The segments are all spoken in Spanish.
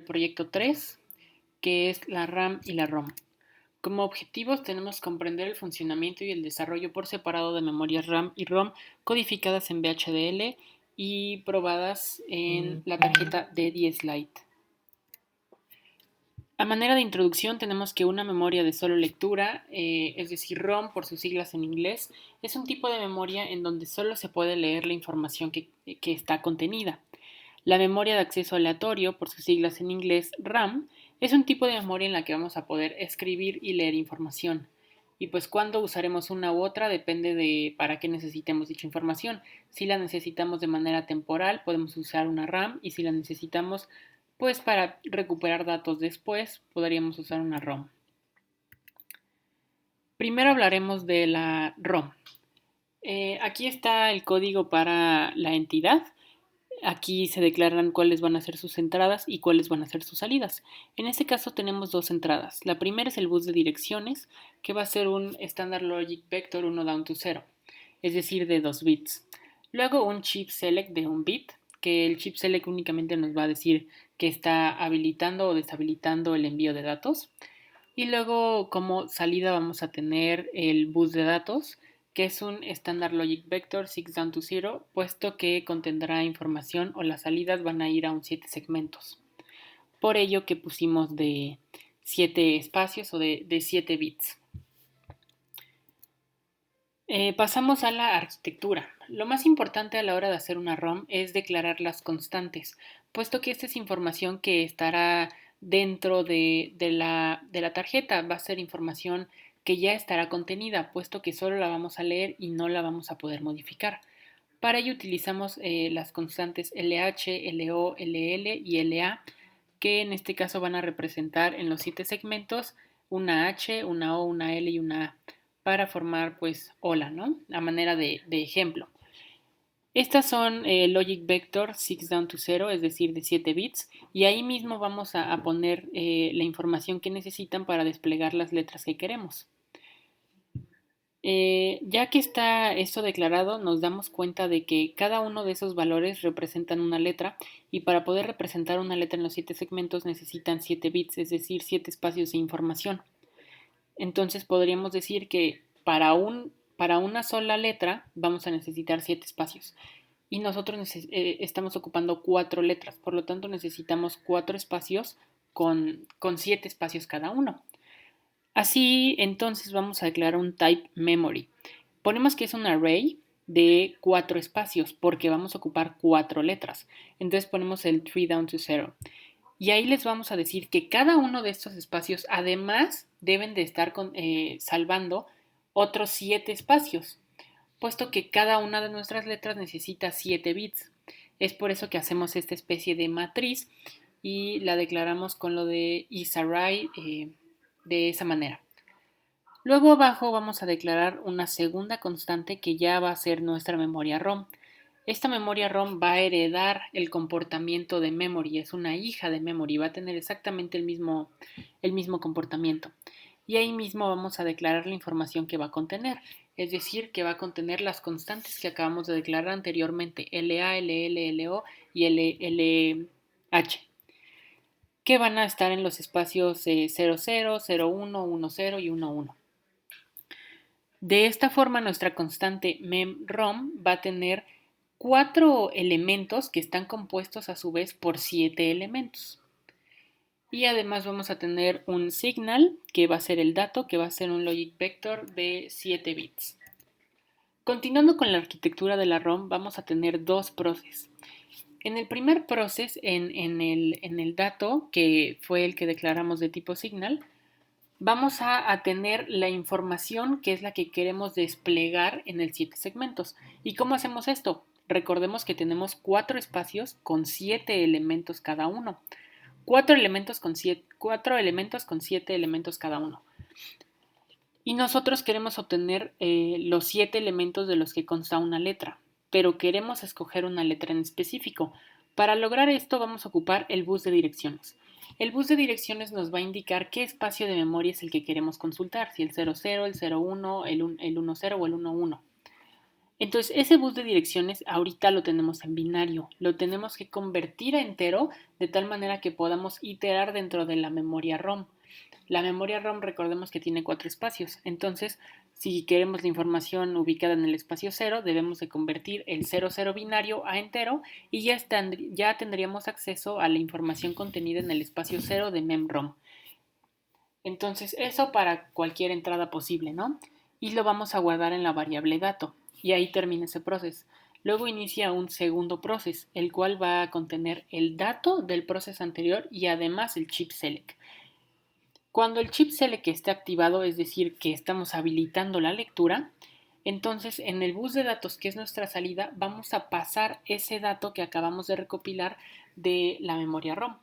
proyecto 3, que es la RAM y la ROM. Como objetivos tenemos comprender el funcionamiento y el desarrollo por separado de memorias RAM y ROM codificadas en VHDL y probadas en la tarjeta D10 Lite. A manera de introducción tenemos que una memoria de solo lectura, es decir, ROM por sus siglas en inglés, es un tipo de memoria en donde solo se puede leer la información que está contenida. La memoria de acceso aleatorio, por sus siglas en inglés RAM, es un tipo de memoria en la que vamos a poder escribir y leer información. Y pues cuándo usaremos una u otra depende de para qué necesitemos dicha información. Si la necesitamos de manera temporal, podemos usar una RAM, y si la necesitamos pues para recuperar datos después, podríamos usar una ROM. Primero hablaremos de la ROM. Aquí está el código para la entidad. Aquí se declaran cuáles van a ser sus entradas y cuáles van a ser sus salidas. En este caso tenemos dos entradas. La primera es el bus de direcciones, que va a ser un Standard Logic Vector 1 down to 0, es decir, de 2 bits. Luego un chip select de 1 bit, que el chip select únicamente nos va a decir que está habilitando o deshabilitando el envío de datos. Y luego como salida vamos a tener el bus de datos, que es un Standard Logic Vector 6 down to 0, puesto que contendrá información o las salidas van a ir a un 7 segmentos. Por ello que pusimos de 7 espacios o de 7 bits. Pasamos a la arquitectura. Lo más importante a la hora de hacer una ROM es declarar las constantes, puesto que esta es información que estará dentro de la tarjeta. Va a ser información que ya estará contenida, puesto que solo la vamos a leer y no la vamos a poder modificar. Para ello utilizamos las constantes LH, LO, LL y LA, que en este caso van a representar en los 7 segmentos una H, una O, una L y una A, para formar pues hola, ¿no? A manera de ejemplo. Estas son Logic Vector 6 down to 0, es decir, de 7 bits, y ahí mismo vamos a poner la información que necesitan para desplegar las letras que queremos. Ya que está esto declarado, nos damos cuenta de que cada uno de esos valores representan una letra, y para poder representar una letra en los 7 segmentos necesitan 7 bits, es decir, 7 espacios de información. Entonces podríamos decir que para una sola letra vamos a necesitar 7 espacios, y nosotros estamos ocupando 4 letras, por lo tanto necesitamos 4 espacios con 7 espacios cada uno. Así, entonces vamos a declarar un type memory. Ponemos que es un array de 4 espacios porque vamos a ocupar 4 letras. Entonces ponemos el 3 down to 0. Y ahí les vamos a decir que cada uno de estos espacios además deben de estar salvando otros 7 espacios, puesto que cada una de nuestras letras necesita 7 bits. Es por eso que hacemos esta especie de matriz y la declaramos con lo de isArray de esa manera. Luego abajo vamos a declarar una segunda constante que ya va a ser nuestra memoria ROM. Esta memoria ROM va a heredar el comportamiento de memory, es una hija de memory, va a tener exactamente el mismo comportamiento. Y ahí mismo vamos a declarar la información que va a contener, es decir, que va a contener las constantes que acabamos de declarar anteriormente, LA, LL, LO y LH, que van a estar en los espacios 00, 01, 10 y 11. De esta forma, nuestra constante memROM va a tener 4 elementos que están compuestos a su vez por 7 elementos. Y además vamos a tener un signal, que va a ser el dato, que va a ser un logic vector de 7 bits. Continuando con la arquitectura de la ROM, vamos a tener dos procesos. En el primer proceso, en el dato, que fue el que declaramos de tipo signal, vamos a tener la información que es la que queremos desplegar en el 7 segmentos. ¿Y cómo hacemos esto? Recordemos que tenemos 4 espacios con 7 elementos cada uno. 4 elementos con 7 elementos cada uno. Y nosotros queremos obtener los 7 elementos de los que consta una letra, pero queremos escoger una letra en específico. Para lograr esto vamos a ocupar el bus de direcciones. El bus de direcciones nos va a indicar qué espacio de memoria es el que queremos consultar, si el 00, el 01, el 10 o el 11. Entonces, ese bus de direcciones ahorita lo tenemos en binario, lo tenemos que convertir a entero de tal manera que podamos iterar dentro de la memoria ROM. La memoria ROM recordemos que tiene 4 espacios, entonces si queremos la información ubicada en el espacio 0, debemos de convertir el 00 binario a entero y ya tendríamos acceso a la información contenida en el espacio 0 de memrom. Entonces eso para cualquier entrada posible, ¿no? Y lo vamos a guardar en la variable dato y ahí termina ese proceso. Luego inicia un segundo proceso, el cual va a contener el dato del proceso anterior y además el chip select. Cuando el chip select esté activado, es decir, que estamos habilitando la lectura, entonces en el bus de datos, que es nuestra salida, vamos a pasar ese dato que acabamos de recopilar de la memoria ROM.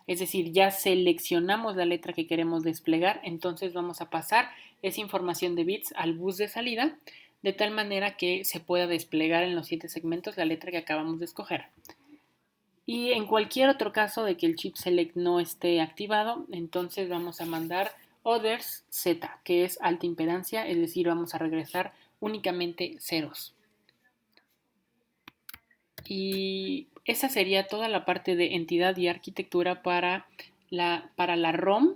Es decir, ya seleccionamos la letra que queremos desplegar, entonces vamos a pasar esa información de bits al bus de salida, de tal manera que se pueda desplegar en los 7 segmentos la letra que acabamos de escoger. Y en cualquier otro caso de que el chip select no esté activado, entonces vamos a mandar others Z, que es alta impedancia, es decir, vamos a regresar únicamente ceros. Y esa sería toda la parte de entidad y arquitectura para la ROM,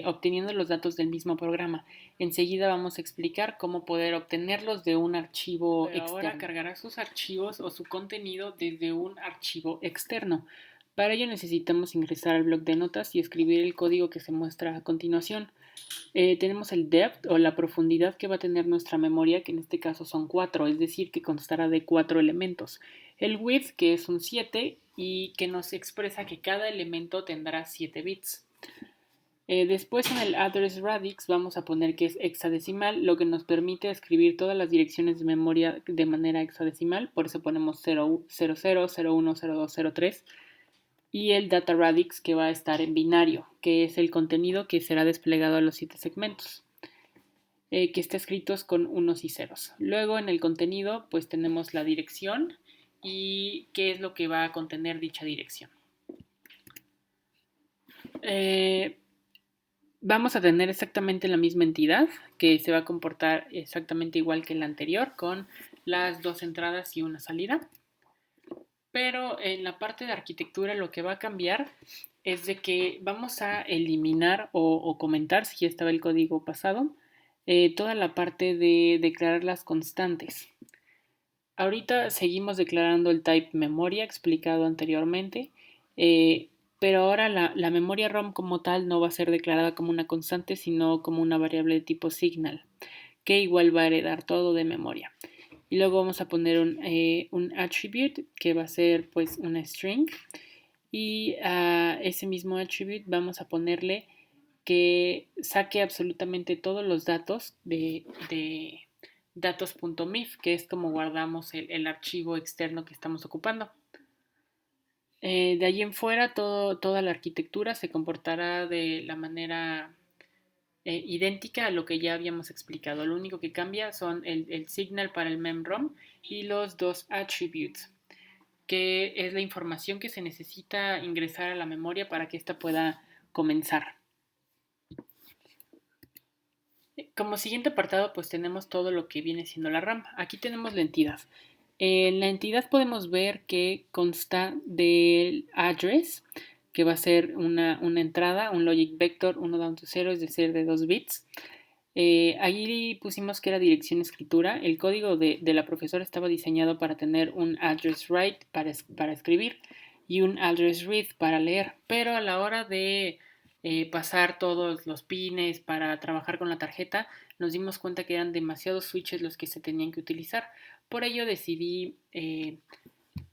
obteniendo los datos del mismo programa. Enseguida vamos a explicar cómo poder obtenerlos de un archivo externo. Ahora cargará sus archivos o su contenido desde un archivo externo. Para ello necesitamos ingresar al bloc de notas y escribir el código que se muestra a continuación. Tenemos el depth o la profundidad que va a tener nuestra memoria, que en este caso son 4, es decir, que constará de 4 elementos. El width, que es un 7 y que nos expresa que cada elemento tendrá 7 bits. Después en el address radix vamos a poner que es hexadecimal, lo que nos permite escribir todas las direcciones de memoria de manera hexadecimal, por eso ponemos 0, 0, 0, 0, 1, 0, 2, 0, 3. Y el data radix, que va a estar en binario, que es el contenido que será desplegado a los 7 segmentos, que está escritos con unos y ceros. Luego en el contenido pues tenemos la dirección y qué es lo que va a contener dicha dirección. Vamos a tener exactamente la misma entidad que se va a comportar exactamente igual que la anterior, con las 2 entradas y una salida. Pero en la parte de arquitectura lo que va a cambiar es de que vamos a eliminar o comentar, si ya estaba el código pasado, toda la parte de declarar las constantes. Ahorita seguimos declarando el type memoria explicado anteriormente, pero ahora la memoria ROM como tal no va a ser declarada como una constante, sino como una variable de tipo signal, que igual va a heredar todo de memoria. Y luego vamos a poner un attribute que va a ser pues una string. Y a ese mismo attribute vamos a ponerle que saque absolutamente todos los datos de datos.mif, que es como guardamos el archivo externo que estamos ocupando. De allí en fuera toda la arquitectura se comportará de la manera idéntica a lo que ya habíamos explicado. Lo único que cambia son el signal para el memrom y los 2 attributes, que es la información que se necesita ingresar a la memoria para que ésta pueda comenzar. Como siguiente apartado, pues tenemos todo lo que viene siendo la RAM. Aquí tenemos la entidad. En la entidad podemos ver que consta del address, que va a ser una entrada, un logic vector 1 down to 0, es decir, de 2 bits. Allí pusimos que era dirección escritura. El código de la profesora estaba diseñado para tener un address write para escribir y un address read para leer, pero a la hora de pasar todos los pines para trabajar con la tarjeta, nos dimos cuenta que eran demasiados switches los que se tenían que utilizar. Por ello decidí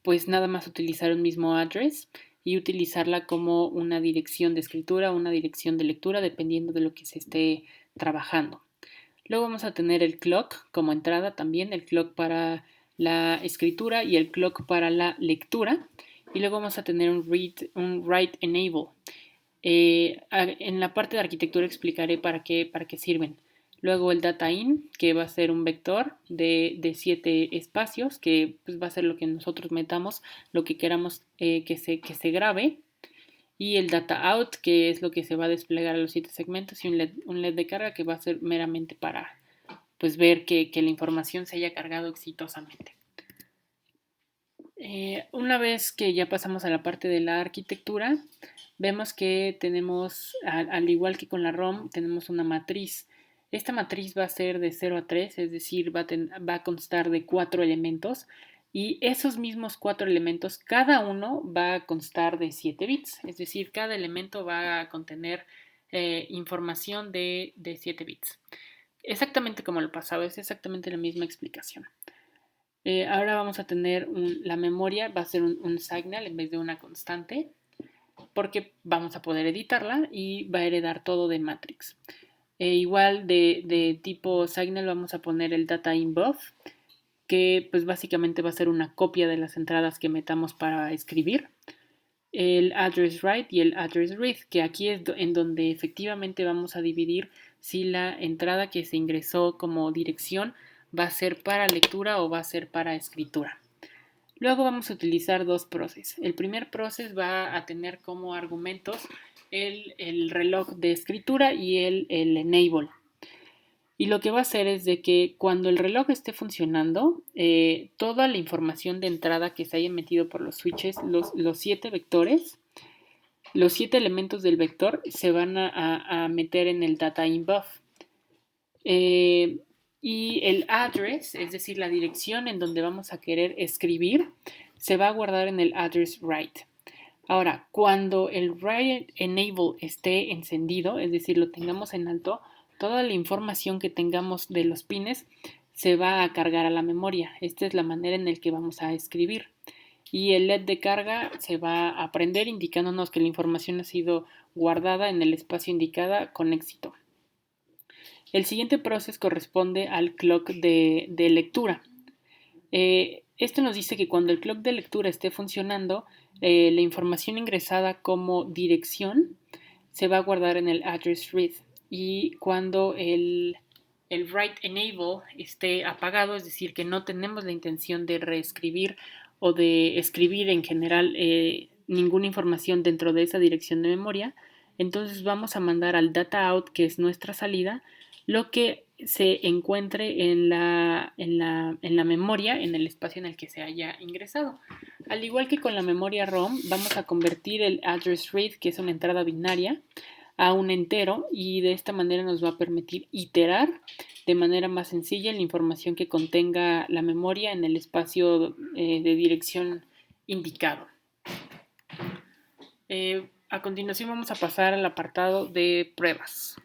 pues nada más utilizar un mismo address y utilizarla como una dirección de escritura o una dirección de lectura dependiendo de lo que se esté trabajando. Luego vamos a tener el clock como entrada también, el clock para la escritura y el clock para la lectura. Y luego vamos a tener un write enable. En la parte de arquitectura explicaré para qué sirven. Luego el data in, que va a ser un vector de 7 espacios, que pues, va a ser lo que nosotros metamos, lo que queramos que se grabe. Y el data out, que es lo que se va a desplegar a los 7 segmentos, y un LED de carga que va a ser meramente pues ver que la información se haya cargado exitosamente. Una vez que ya pasamos a la parte de la arquitectura, vemos que tenemos, al igual que con la ROM, tenemos una matriz. Esta matriz va a ser de 0 a 3, es decir, va a constar de 4 elementos, y esos mismos 4 elementos, cada uno va a constar de 7 bits, es decir, cada elemento va a contener información de 7 bits. Exactamente como lo pasado, es exactamente la misma explicación. Ahora vamos a tener la memoria, va a ser un signal en vez de una constante, porque vamos a poder editarla y va a heredar todo de matrix. Igual de tipo signal vamos a poner el data in buff, que pues básicamente va a ser una copia de las entradas que metamos para escribir. El address write y el address read, que aquí es en donde efectivamente vamos a dividir si la entrada que se ingresó como dirección va a ser para lectura o va a ser para escritura. Luego vamos a utilizar dos procesos. El primer proceso va a tener como argumentos el reloj de escritura y el enable. Y lo que va a hacer es de que cuando el reloj esté funcionando, toda la información de entrada que se haya metido por los switches, los 7 vectores, los 7 elementos del vector se van a meter en el data in buff. Y el address, es decir, la dirección en donde vamos a querer escribir, se va a guardar en el address write. Ahora, cuando el write enable esté encendido, es decir, lo tengamos en alto, toda la información que tengamos de los pines se va a cargar a la memoria. Esta es la manera en la que vamos a escribir. Y el LED de carga se va a prender indicándonos que la información ha sido guardada en el espacio indicado con éxito. El siguiente proceso corresponde al clock de lectura. Esto nos dice que cuando el clock de lectura esté funcionando, la información ingresada como dirección se va a guardar en el address read. Y cuando el write enable esté apagado, es decir, que no tenemos la intención de reescribir o de escribir en general ninguna información dentro de esa dirección de memoria, entonces vamos a mandar al data out, que es nuestra salida, lo que se encuentre en la memoria, en el espacio en el que se haya ingresado. Al igual que con la memoria ROM, vamos a convertir el address read, que es una entrada binaria, a un entero, y de esta manera nos va a permitir iterar de manera más sencilla la información que contenga la memoria en el espacio de dirección indicado. A continuación vamos a pasar al apartado de pruebas.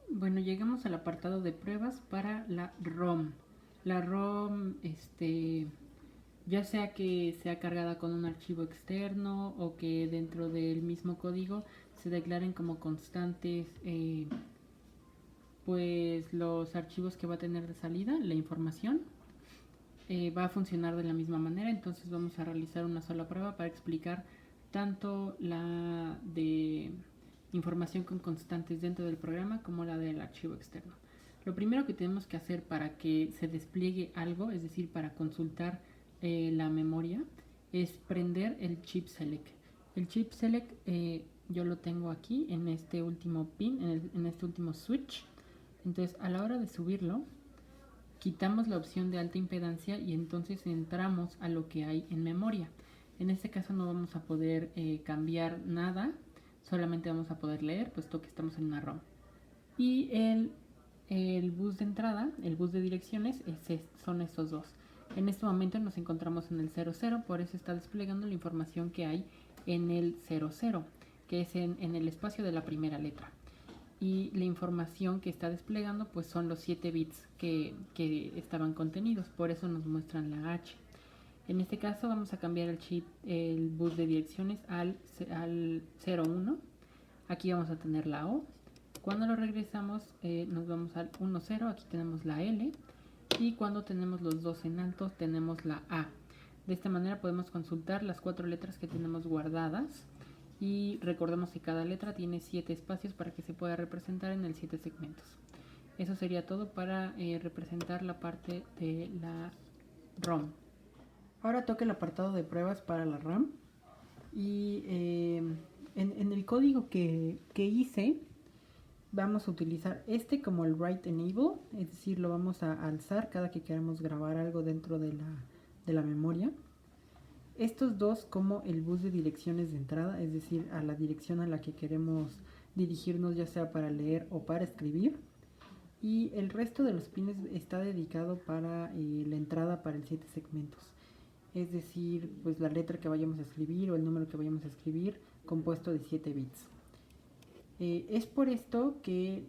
Bueno, llegamos al apartado de pruebas para la ROM. La ROM, ya sea que sea cargada con un archivo externo o que dentro del mismo código se declaren como constantes pues los archivos que va a tener de salida, la información, va a funcionar de la misma manera. Entonces vamos a realizar una sola prueba para explicar tanto la de información con constantes dentro del programa como la del archivo externo. Lo primero que tenemos que hacer para que se despliegue algo, es decir, para consultar la memoria, es prender el chip select. El chip select yo lo tengo aquí en este último pin, en este último switch. Entonces a la hora de subirlo, quitamos la opción de alta impedancia y entonces entramos a lo que hay en memoria. En este caso no vamos a poder cambiar nada, solamente vamos a poder leer, puesto que estamos en una ROM. Y el bus de entrada, el bus de direcciones, son estos dos. En este momento nos encontramos en el 00, por eso está desplegando la información que hay en el 00, que es en el espacio de la primera letra. Y la información que está desplegando pues son los 7 bits que estaban contenidos, por eso nos muestran la H. En este caso vamos a cambiar el chip, el bus de direcciones al 01. Aquí vamos a tener la O. Cuando lo regresamos nos vamos al 10, aquí tenemos la L. Y cuando tenemos los dos en alto tenemos la A. De esta manera podemos consultar las 4 letras que tenemos guardadas. Y recordemos que cada letra tiene 7 espacios para que se pueda representar en el 7 segmentos. Eso sería todo para representar la parte de la ROM. Ahora toca el apartado de pruebas para la RAM. Y en el código que hice, vamos a utilizar este como el write enable, es decir, lo vamos a alzar cada que queramos grabar algo dentro de la memoria. Estos dos como el bus de direcciones de entrada, es decir, a la dirección a la que queremos dirigirnos, ya sea para leer o para escribir. Y el resto de los pines está dedicado para la entrada para el 7 segmentos. Es decir, pues la letra que vayamos a escribir o el número que vayamos a escribir compuesto de 7 bits. Es por esto que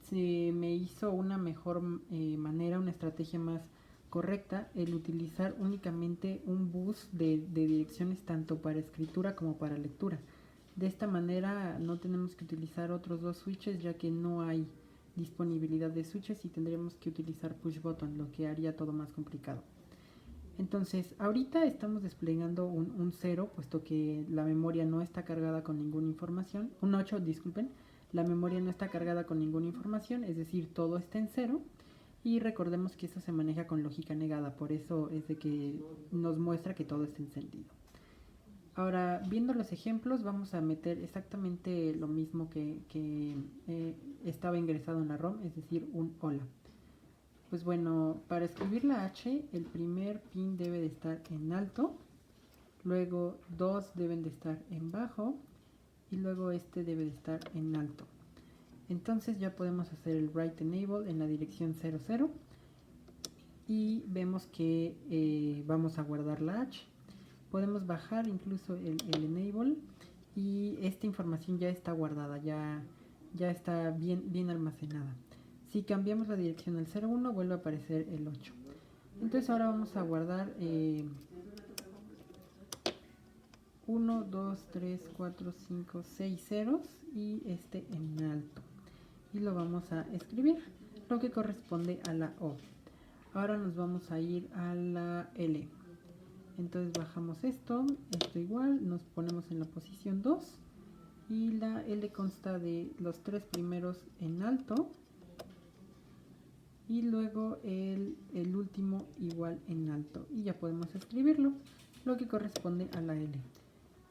se me hizo una mejor manera, una estrategia más correcta el utilizar únicamente un bus de direcciones tanto para escritura como para lectura. De esta manera no tenemos que utilizar otros dos switches ya que no hay disponibilidad de switches y tendríamos que utilizar push button, lo que haría todo más complicado. Entonces, ahorita estamos desplegando un 0, puesto que la memoria no está cargada con ninguna información. Un 8, disculpen. La memoria no está cargada con ninguna información, es decir, todo está en 0. Y recordemos que eso se maneja con lógica negada, por eso es de que nos muestra que todo está encendido. Ahora, viendo los ejemplos, vamos a meter exactamente lo mismo que estaba ingresado en la ROM, es decir, un hola. Pues bueno, para escribir la H, el primer pin debe de estar en alto, luego dos deben de estar en bajo y luego este debe de estar en alto. Entonces ya podemos hacer el write enable en la dirección 00 y vemos que vamos a guardar la H. Podemos bajar incluso el enable y esta información ya está guardada, ya está bien almacenada. Si cambiamos la dirección al 01 vuelve a aparecer el 8. Entonces ahora vamos a guardar 1, 2, 3, 4, 5, 6 ceros y este en alto. Y lo vamos a escribir, lo que corresponde a la O. Ahora nos vamos a ir a la L. Entonces bajamos esto igual, nos ponemos en la posición 2 y la L consta de los tres primeros en alto y luego el último igual en alto y ya podemos escribirlo, lo que corresponde a la L.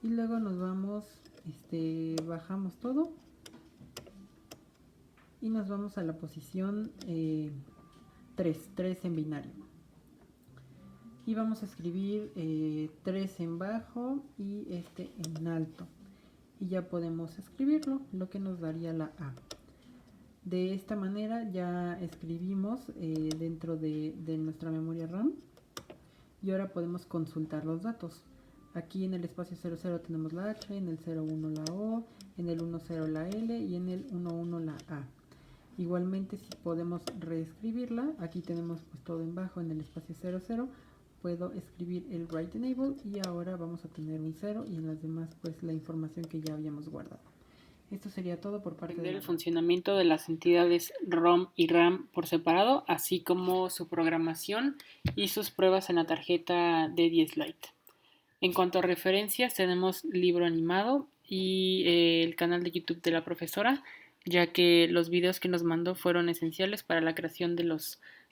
Y luego nos vamos, bajamos todo y nos vamos a la posición 3 en binario. Y vamos a escribir 3 en bajo y este en alto. Y ya podemos escribirlo, lo que nos daría la A. De esta manera ya escribimos dentro de nuestra memoria RAM. Y ahora podemos consultar los datos. Aquí en el espacio 00 tenemos la H, en el 01 la O, en el 10 la L y en el 11 la A. Igualmente si podemos reescribirla, aquí tenemos pues todo en bajo en el espacio 00, puedo escribir el write enable y ahora vamos a tener un 0 y en las demás pues la información que ya habíamos guardado. Esto sería todo por parte de el funcionamiento de las entidades ROM y RAM por separado, así como su programación y sus pruebas en la tarjeta D10 Lite. En cuanto a referencias, tenemos libro animado y el canal de YouTube de la profesora, ya que los videos que nos mandó fueron esenciales para la creación de los